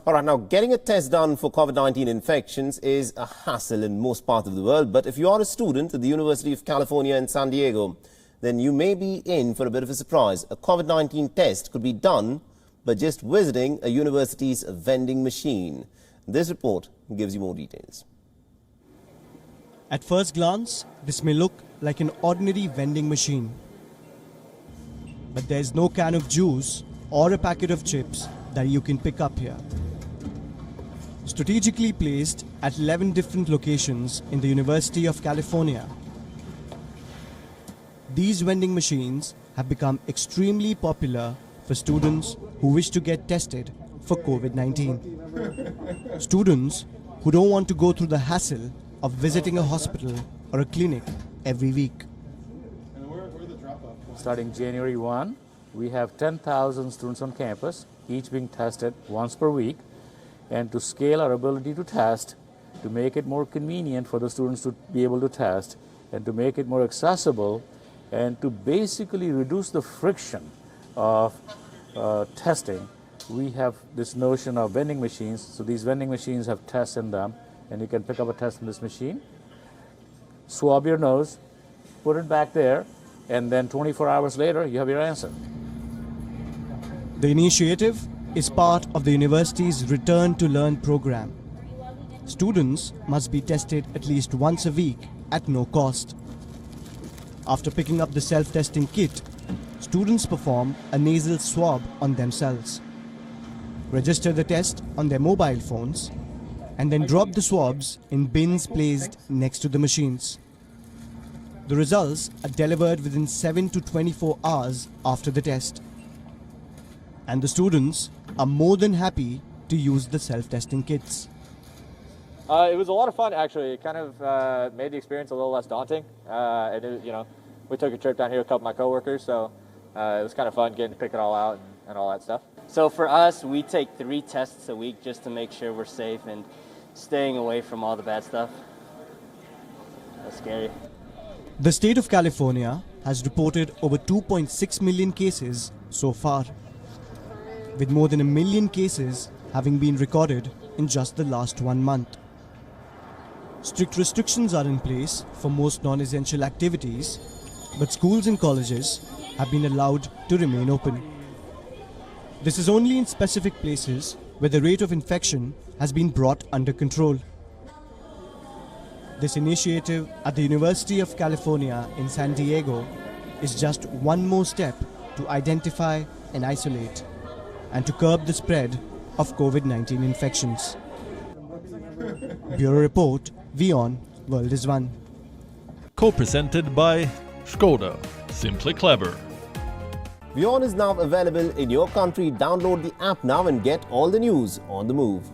All right, now getting a test done for COVID-19 infections is a hassle in most parts of the world. But if you are a student at the University of California in San Diego, then you may be in for a bit of a surprise. A COVID-19 test could be done by just visiting a university's vending machine. This report gives you more details. At first glance, this may look like an ordinary vending machine. But there's no can of juice or a packet of chips that you can pick up here. Strategically placed at 11 different locations in the University of California, these vending machines have become extremely popular for students who wish to get tested for COVID-19. Students who don't want to go through the hassle of visiting a hospital or a clinic every week. Starting January 1, we have 10,000 students on campus, each being tested once per week. And to scale our ability to test, to make it more convenient for the students to be able to test, and to make it more accessible, and to basically reduce the friction of testing, we have this notion of vending machines. So these vending machines have tests in them, and you can pick up a test in this machine, swab your nose, put it back there, and then 24 hours later, you have your answer. The initiative is part of the university's Return to Learn program. Students must be tested at least once a week at no cost. After picking up the self-testing kit, students perform a nasal swab on themselves, register the test on their mobile phones, and then drop the swabs in bins placed next to the machines. The results are delivered within 7 to 24 hours after the test. And the students are more than happy to use the self-testing kits. It was a lot of fun, actually. It kind of made the experience a little less daunting. We took a trip down here with a couple of my coworkers, so it was kind of fun getting to pick it all out and all that stuff. So for us, we take 3 tests a week just to make sure we're safe and staying away from all the bad stuff. That's scary. The state of California has reported over 2.6 million cases so far, with more than 1 million cases having been recorded in just the last 1 month. Strict restrictions are in place for most non-essential activities, but schools and colleges have been allowed to remain open. This is only in specific places where the rate of infection has been brought under control. This initiative at the University of California in San Diego is just one more step to identify and isolate and to curb the spread of COVID-19 infections. Bureau Report, WION, World is One. Co-presented by Skoda, simply clever. WION is now available in your country. Download the app now and get all the news on the move.